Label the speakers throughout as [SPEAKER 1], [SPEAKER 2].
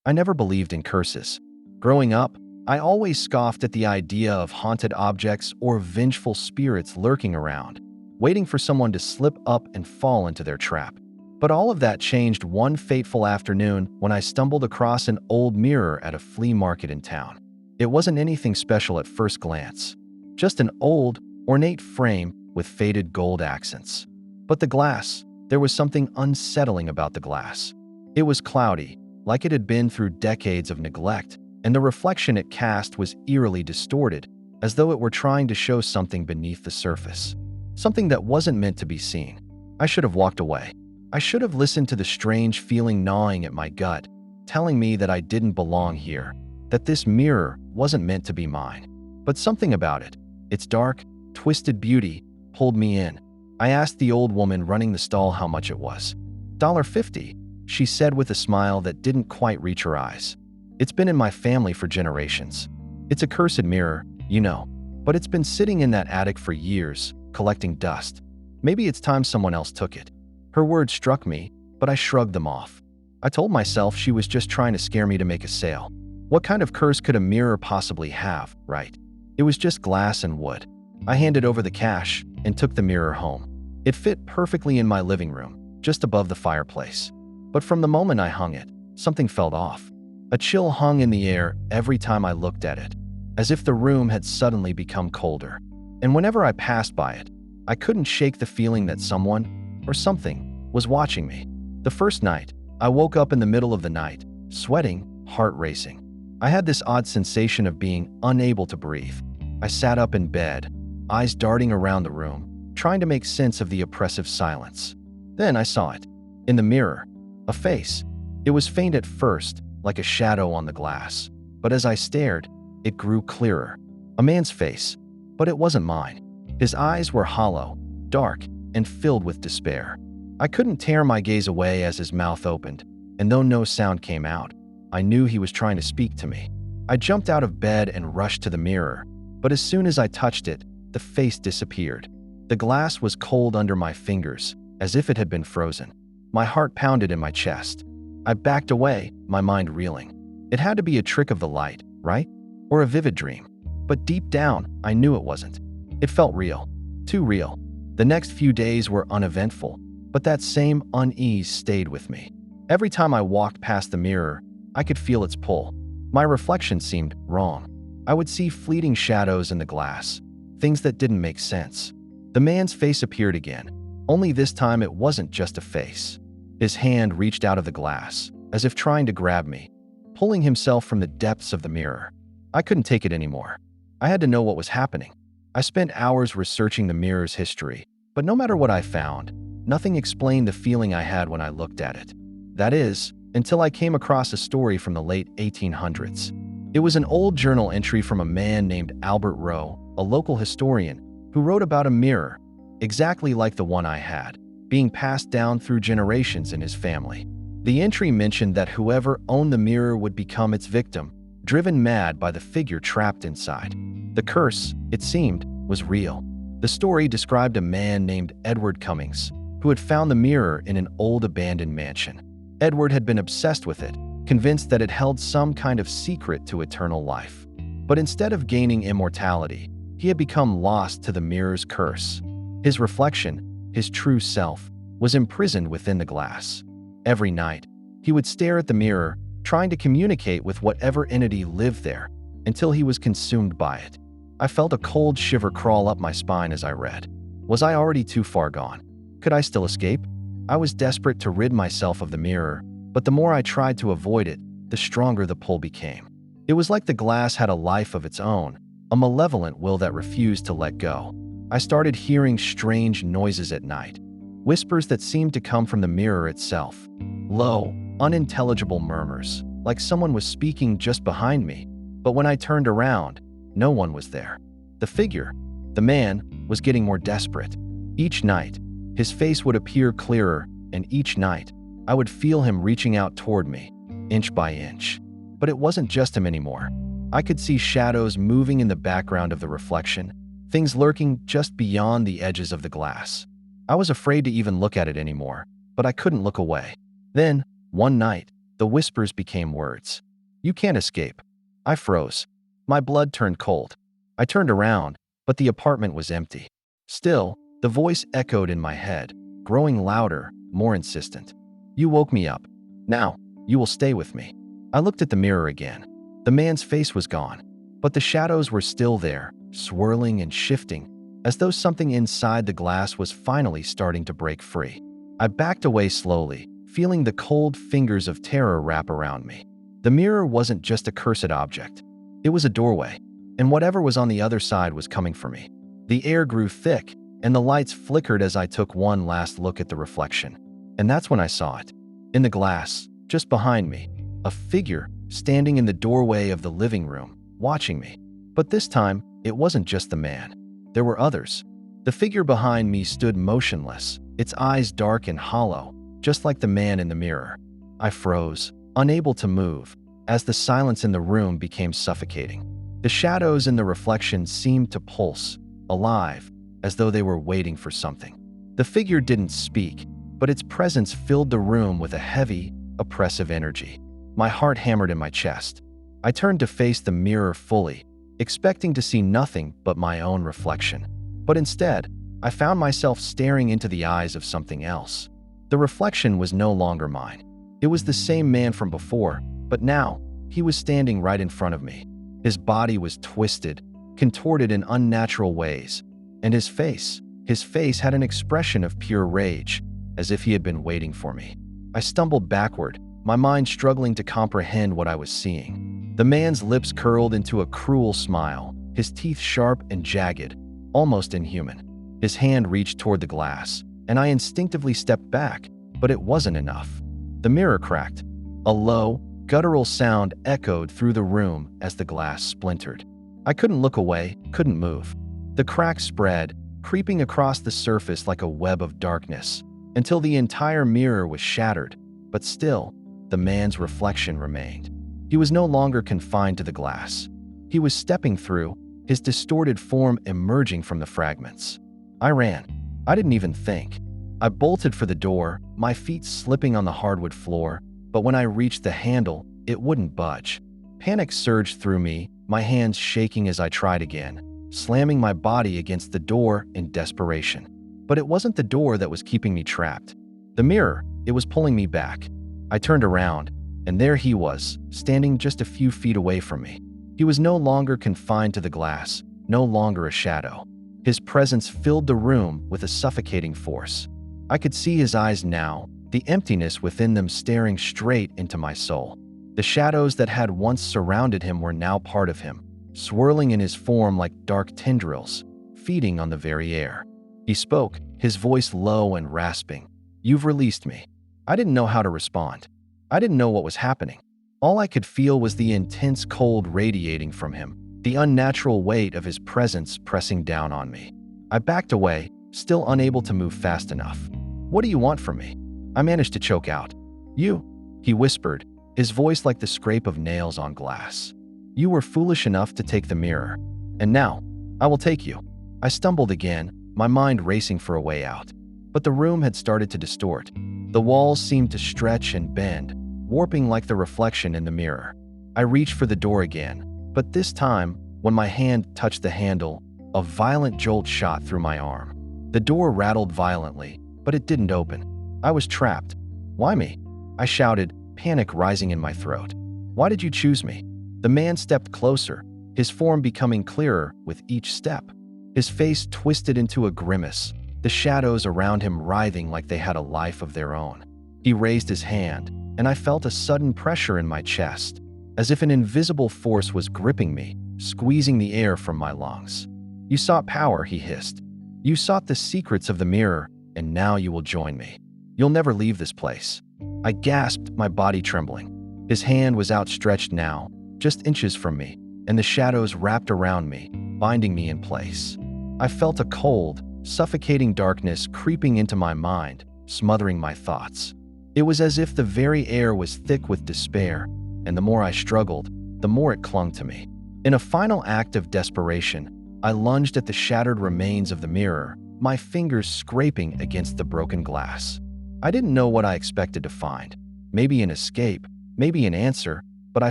[SPEAKER 1] I never believed in curses. Growing up, I always scoffed at the idea of haunted objects or vengeful spirits lurking around, waiting for someone to slip up and fall into their trap. But all of that changed one fateful afternoon when I stumbled across an old mirror at a flea market in town. It wasn't anything special at first glance, just an old, ornate frame with faded gold accents. But the glass, there was something unsettling about the glass. It was cloudy, like it had been through decades of neglect, and the reflection it cast was eerily distorted, as though it were trying to show something beneath the surface. Something that wasn't meant to be seen. I should have walked away. I should have listened to the strange feeling gnawing at my gut, telling me that I didn't belong here, that this mirror wasn't meant to be mine. But something about it, its dark, twisted beauty, pulled me in. I asked the old woman running the stall how much it was. $1.50, she said with a smile that didn't quite reach her eyes. It's been in my family for generations. It's a cursed mirror, you know, but it's been sitting in that attic for years, collecting dust. Maybe it's time someone else took it. Her words struck me, but I shrugged them off. I told myself she was just trying to scare me to make a sale. What kind of curse could a mirror possibly have, right? It was just glass and wood. I handed over the cash and took the mirror home. It fit perfectly in my living room, just above the fireplace. But from the moment I hung it, something felt off. A chill hung in the air every time I looked at it, as if the room had suddenly become colder. And whenever I passed by it, I couldn't shake the feeling that someone, or something, was watching me. The first night, I woke up in the middle of the night, sweating, heart racing. I had this odd sensation of being unable to breathe. I sat up in bed, eyes darting around the room, trying to make sense of the oppressive silence. Then I saw it. In the mirror, a face. It was faint at first, like a shadow on the glass. But as I stared, it grew clearer. A man's face, but it wasn't mine. His eyes were hollow, dark, and filled with despair. I couldn't tear my gaze away as his mouth opened, and though no sound came out, I knew he was trying to speak to me. I jumped out of bed and rushed to the mirror, but as soon as I touched it, the face disappeared. The glass was cold under my fingers, as if it had been frozen. My heart pounded in my chest. I backed away, my mind reeling. It had to be a trick of the light, right? Or a vivid dream. But deep down, I knew it wasn't. It felt real. Too real. The next few days were uneventful, but that same unease stayed with me. Every time I walked past the mirror, I could feel its pull. My reflection seemed wrong. I would see fleeting shadows in the glass, things that didn't make sense. The man's face appeared again, only this time it wasn't just a face. His hand reached out of the glass, as if trying to grab me, pulling himself from the depths of the mirror. I couldn't take it anymore. I had to know what was happening. I spent hours researching the mirror's history, but no matter what I found, nothing explained the feeling I had when I looked at it. That is, until I came across a story from the late 1800s. It was an old journal entry from a man named Albert Rowe, a local historian, who wrote about a mirror, exactly like the one I had, being passed down through generations in his family. The entry mentioned that whoever owned the mirror would become its victim, driven mad by the figure trapped inside. The curse, it seemed, was real. The story described a man named Edward Cummings, who had found the mirror in an old abandoned mansion. Edward had been obsessed with it, convinced that it held some kind of secret to eternal life. But instead of gaining immortality, he had become lost to the mirror's curse. His reflection, his true self, was imprisoned within the glass. Every night, he would stare at the mirror, trying to communicate with whatever entity lived there, until he was consumed by it. I felt a cold shiver crawl up my spine as I read. Was I already too far gone? Could I still escape? I was desperate to rid myself of the mirror, but the more I tried to avoid it, the stronger the pull became. It was like the glass had a life of its own, a malevolent will that refused to let go. I started hearing strange noises at night, whispers that seemed to come from the mirror itself. Low, unintelligible murmurs, like someone was speaking just behind me. But when I turned around, no one was there. The figure, the man, was getting more desperate. Each night, his face would appear clearer, and each night, I would feel him reaching out toward me, inch by inch. But it wasn't just him anymore. I could see shadows moving in the background of the reflection, things lurking just beyond the edges of the glass. I was afraid to even look at it anymore, but I couldn't look away. Then, one night, The whispers became words. "You can't escape." I froze. My blood turned cold. I turned around, but the apartment was empty. Still, the voice echoed in my head, growing louder, more insistent. "You woke me up. Now, you will stay with me." I looked at the mirror again. The man's face was gone, but the shadows were still there, swirling and shifting, as though something inside the glass was finally starting to break free. I backed away slowly, feeling the cold fingers of terror wrap around me. The mirror wasn't just a cursed object. It was a doorway, and whatever was on the other side was coming for me. The air grew thick, and the lights flickered as I took one last look at the reflection. And that's when I saw it. In the glass, just behind me, a figure standing in the doorway of the living room, watching me. But this time, it wasn't just the man. There were others. The figure behind me stood motionless, its eyes dark and hollow, just like the man in the mirror. I froze, unable to move, as the silence in the room became suffocating. The shadows in the reflection seemed to pulse, alive, as though they were waiting for something. The figure didn't speak, but its presence filled the room with a heavy, oppressive energy. My heart hammered in my chest. I turned to face the mirror fully, expecting to see nothing but my own reflection. But instead, I found myself staring into the eyes of something else. The reflection was no longer mine. It was the same man from before, but now, he was standing right in front of me. His body was twisted, contorted in unnatural ways, and his face had an expression of pure rage, as if he had been waiting for me. I stumbled backward, my mind struggling to comprehend what I was seeing. The man's lips curled into a cruel smile, his teeth sharp and jagged, almost inhuman. His hand reached toward the glass, and I instinctively stepped back, but it wasn't enough. The mirror cracked. A low, guttural sound echoed through the room as the glass splintered. I couldn't look away, couldn't move. The crack spread, creeping across the surface like a web of darkness, until the entire mirror was shattered, but still, the man's reflection remained. He was no longer confined to the glass. He was stepping through, his distorted form emerging from the fragments. I ran. I didn't even think. I bolted for the door, my feet slipping on the hardwood floor, but when I reached the handle, it wouldn't budge. Panic surged through me, my hands shaking as I tried again, slamming my body against the door in desperation. But it wasn't the door that was keeping me trapped. The mirror, it was pulling me back. I turned around, and there he was, standing just a few feet away from me. He was no longer confined to the glass, no longer a shadow. His presence filled the room with a suffocating force. I could see his eyes now, the emptiness within them staring straight into my soul. The shadows that had once surrounded him were now part of him, swirling in his form like dark tendrils, feeding on the very air. He spoke, his voice low and rasping. "You've released me." I didn't know how to respond. I didn't know what was happening. All I could feel was the intense cold radiating from him, the unnatural weight of his presence pressing down on me. I backed away, still unable to move fast enough. "What do you want from me?" I managed to choke out. "You," he whispered, his voice like the scrape of nails on glass. "You were foolish enough to take the mirror. And now, I will take you." I stumbled again, my mind racing for a way out. But the room had started to distort. The walls seemed to stretch and bend, warping like the reflection in the mirror. I reached for the door again, but this time, when my hand touched the handle, a violent jolt shot through my arm. The door rattled violently, but it didn't open. I was trapped. "Why me?" I shouted, panic rising in my throat. "Why did you choose me?" The man stepped closer, his form becoming clearer with each step. His face twisted into a grimace, the shadows around him writhing like they had a life of their own. He raised his hand, and I felt a sudden pressure in my chest, as if an invisible force was gripping me, squeezing the air from my lungs. "You sought power," he hissed. "You sought the secrets of the mirror, and now you will join me. You'll never leave this place." I gasped, my body trembling. His hand was outstretched now, just inches from me, and the shadows wrapped around me, binding me in place. I felt a cold, suffocating darkness creeping into my mind, smothering my thoughts. It was as if the very air was thick with despair, and the more I struggled, the more it clung to me. In a final act of desperation, I lunged at the shattered remains of the mirror, my fingers scraping against the broken glass. I didn't know what I expected to find. Maybe an escape, maybe an answer, but I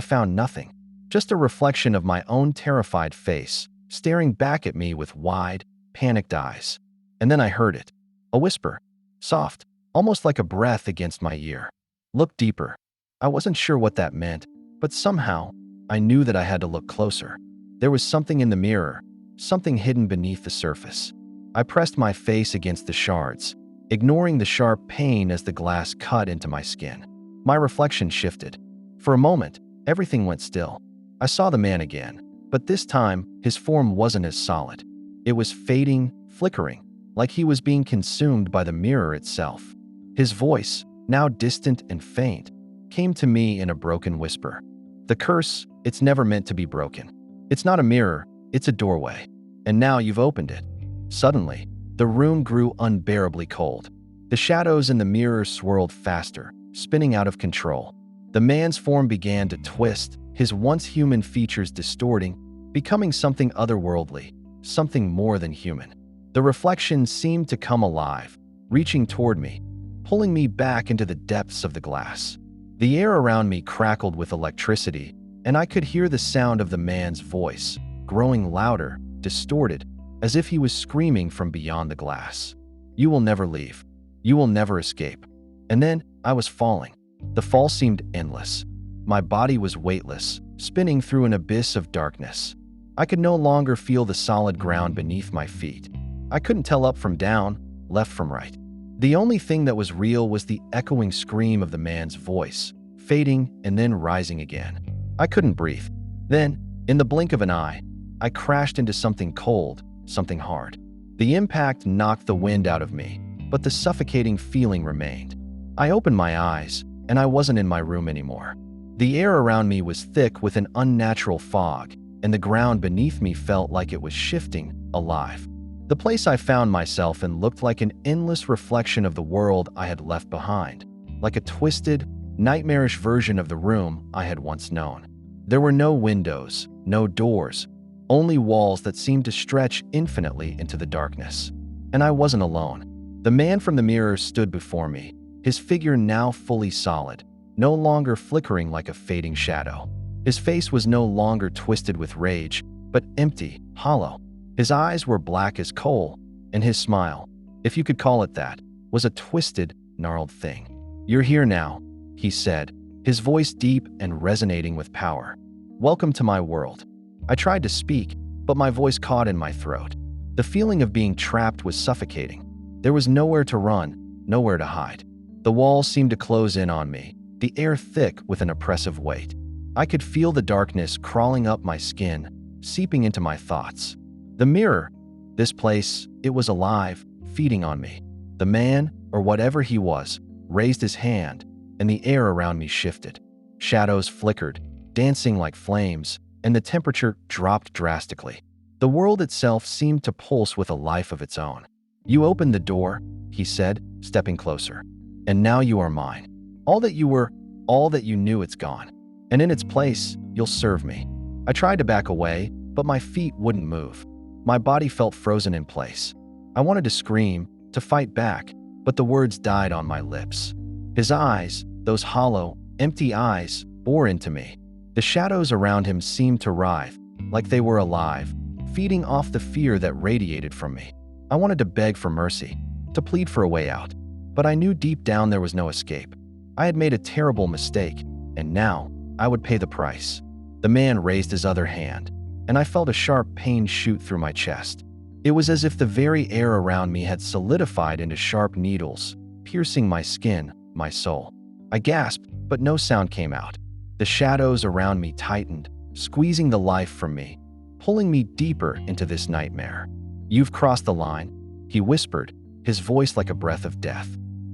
[SPEAKER 1] found nothing. Just a reflection of my own terrified face, staring back at me with wide, panicked eyes. And then I heard it. A whisper. Soft, almost like a breath against my ear. Look deeper. I wasn't sure what that meant, but somehow, I knew that I had to look closer. There was something in the mirror, something hidden beneath the surface. I pressed my face against the shards, ignoring the sharp pain as the glass cut into my skin. My reflection shifted. For a moment, everything went still. I saw the man again, but this time, his form wasn't as solid. It was fading, flickering, like he was being consumed by the mirror itself. His voice, now distant and faint, came to me in a broken whisper. The curse, it's never meant to be broken. It's not a mirror, it's a doorway. And now you've opened it. Suddenly, the room grew unbearably cold. The shadows in the mirror swirled faster, spinning out of control. The man's form began to twist, his once human features distorting, becoming something otherworldly, something more than human. The reflection seemed to come alive, reaching toward me, pulling me back into the depths of the glass. The air around me crackled with electricity, and I could hear the sound of the man's voice, growing louder, distorted, as if he was screaming from beyond the glass. You will never leave. You will never escape. And then I was falling. The fall seemed endless. My body was weightless, spinning through an abyss of darkness. I could no longer feel the solid ground beneath my feet. I couldn't tell up from down, left from right. The only thing that was real was the echoing scream of the man's voice, fading and then rising again. I couldn't breathe. Then, in the blink of an eye, I crashed into something cold, something hard. The impact knocked the wind out of me, but the suffocating feeling remained. I opened my eyes, and I wasn't in my room anymore. The air around me was thick with an unnatural fog, and the ground beneath me felt like it was shifting, alive. The place I found myself in looked like an endless reflection of the world I had left behind, like a twisted, nightmarish version of the room I had once known. There were no windows, no doors, only walls that seemed to stretch infinitely into the darkness. And I wasn't alone. The man from the mirror stood before me, his figure now fully solid, no longer flickering like a fading shadow. His face was no longer twisted with rage, but empty, hollow. His eyes were black as coal, and his smile, if you could call it that, was a twisted, gnarled thing. You're here now, he said, his voice deep and resonating with power. Welcome to my world. I tried to speak, but my voice caught in my throat. The feeling of being trapped was suffocating. There was nowhere to run, nowhere to hide. The walls seemed to close in on me, the air thick with an oppressive weight. I could feel the darkness crawling up my skin, seeping into my thoughts. The mirror, this place, it was alive, feeding on me. The man, or whatever he was, raised his hand, and the air around me shifted. Shadows flickered, dancing like flames, and the temperature dropped drastically. The world itself seemed to pulse with a life of its own. You opened the door, he said, stepping closer. And now you are mine. All that you were, all that you knew, it's gone. And in its place, you'll serve me. I tried to back away, but my feet wouldn't move. My body felt frozen in place. I wanted to scream, to fight back, but the words died on my lips. His eyes, those hollow, empty eyes, bore into me. The shadows around him seemed to writhe, like they were alive, feeding off the fear that radiated from me. I wanted to beg for mercy, to plead for a way out, but I knew deep down there was no escape. I had made a terrible mistake, and now I would pay the price. The man raised his other hand, and I felt a sharp pain shoot through my chest. It was as if the very air around me had solidified into sharp needles, piercing my skin, my soul. I gasped, but no sound came out. The shadows around me tightened, squeezing the life from me, pulling me deeper into this nightmare. You've crossed the line, he whispered, his voice like a breath of death.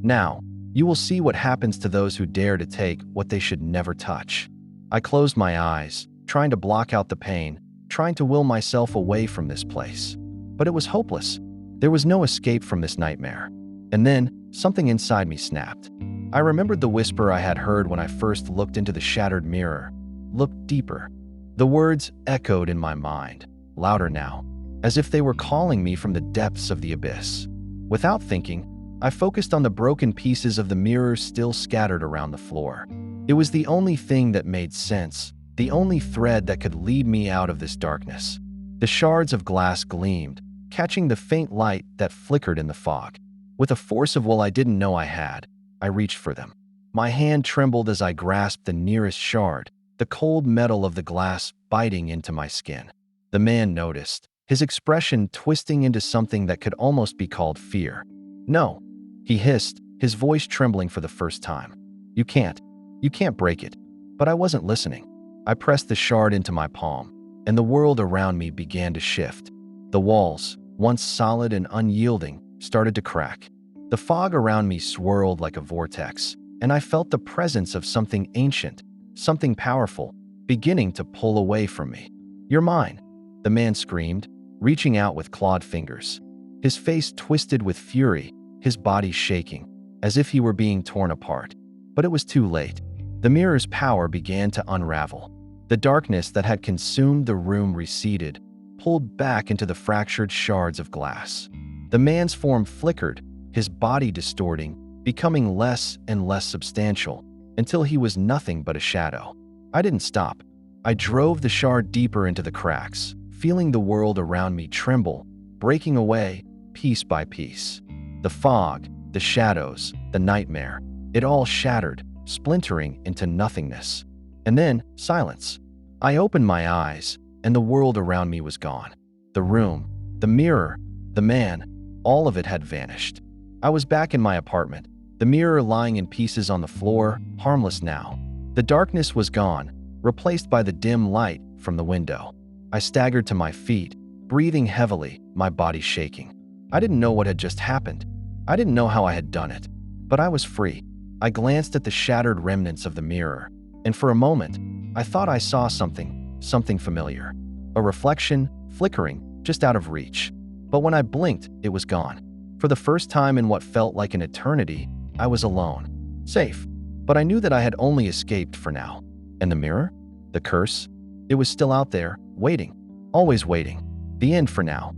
[SPEAKER 1] Now, you will see what happens to those who dare to take what they should never touch. I closed my eyes, trying to block out the pain, trying to will myself away from this place. But it was hopeless. There was no escape from this nightmare. And then, something inside me snapped. I remembered the whisper I had heard when I first looked into the shattered mirror. Look deeper. The words echoed in my mind, louder now, as if they were calling me from the depths of the abyss. Without thinking, I focused on the broken pieces of the mirror still scattered around the floor. It was the only thing that made sense, the only thread that could lead me out of this darkness. The shards of glass gleamed, catching the faint light that flickered in the fog. With a force of will I didn't know I had, I reached for them. My hand trembled as I grasped the nearest shard, the cold metal of the glass biting into my skin. The man noticed, his expression twisting into something that could almost be called fear. "No," he hissed, his voice trembling for the first time. You can't break it." But I wasn't listening. I pressed the shard into my palm, and the world around me began to shift. The walls, once solid and unyielding, started to crack. The fog around me swirled like a vortex, and I felt the presence of something ancient, something powerful, beginning to pull away from me. "You're mine," the man screamed, reaching out with clawed fingers. His face twisted with fury, his body shaking, as if he were being torn apart. But it was too late. The mirror's power began to unravel. The darkness that had consumed the room receded, pulled back into the fractured shards of glass. The man's form flickered, his body distorting, becoming less and less substantial, until he was nothing but a shadow. I didn't stop. I drove the shard deeper into the cracks, feeling the world around me tremble, breaking away, piece by piece. The fog, the shadows, the nightmare, it all shattered, splintering into nothingness. And then, silence. I opened my eyes, and the world around me was gone. The room, the mirror, the man, all of it had vanished. I was back in my apartment, the mirror lying in pieces on the floor, harmless now. The darkness was gone, replaced by the dim light from the window. I staggered to my feet, breathing heavily, my body shaking. I didn't know what had just happened. I didn't know how I had done it, but I was free. I glanced at the shattered remnants of the mirror, and for a moment, I thought I saw something familiar. A reflection, flickering, just out of reach. But when I blinked, it was gone. For the first time in what felt like an eternity, I was alone. Safe. But I knew that I had only escaped for now. And the mirror? The curse? It was still out there, waiting. Always waiting. The end for now.